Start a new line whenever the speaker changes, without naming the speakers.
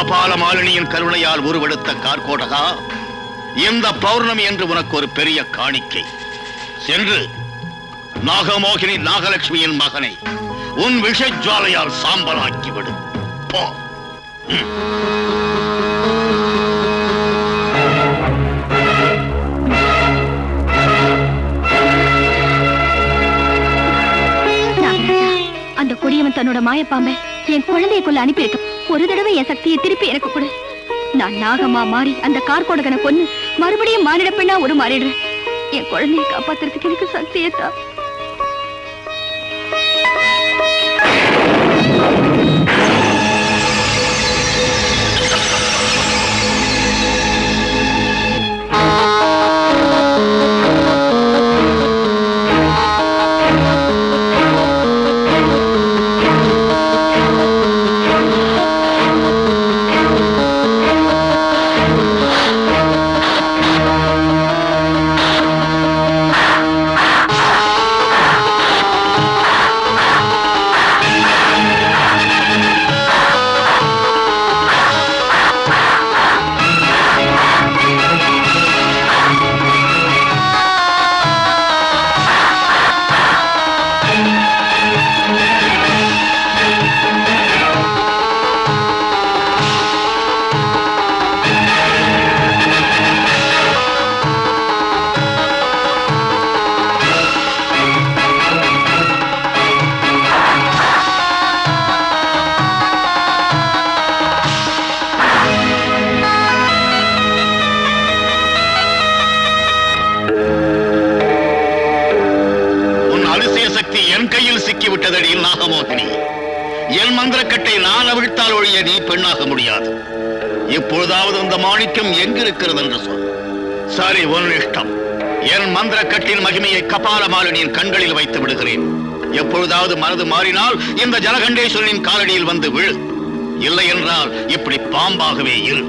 அபால மாலினியின் கருணையால் உருவெடுத்த கார்கோடகா, இந்த பௌர்ணமி என்று உனக்கு ஒரு பெரிய காணிக்கை. சென்று நாகமோகினி நாகலட்சுமியின் மகனை உன் விஷஜ்வாலையால் சாம்பலாக்கிவிடு. போ.
அந்த கொடியவன் தன்னோட மாயப்பாம்பை என் குழந்தைக்குள்ள அனுப்பியிருக்க. ஒரு தடவை என் சக்தியை திருப்பி எனக்கு கொடு. நான் நாகமா மாறி அந்த கார்கோடகனை கொன்னு மறுபடியும் மானிட பெண்ணா ஒரு மாறிடுறேன். என் குழந்தையை காப்பாத்துறதுக்கு எனக்கு சக்தியை தான்.
என் கையில் சிக்கிவிட்டதடி நாகமோகினி. என் மந்திரக்கட்டை நான் அவிழ்த்தால் ஒழிய நீ பெண்ணாக முடியாது. இப்பொழுதாவது அந்த மாணிக்கம் எங்கிருக்கிறது என்று சொல். சரி, உன் இஷ்டம். என் மந்திரக்கட்டின் மகிமையை கபால மாலினியின் கண்களில் வைத்து விடுகிறேன். எப்பொழுதாவது மனது மாறினால் இந்த ஜலகண்டேஸ்வரனின் காலடியில் வந்து விழு. இல்லை என்றால் இப்படி பாம்பாகவே இரு.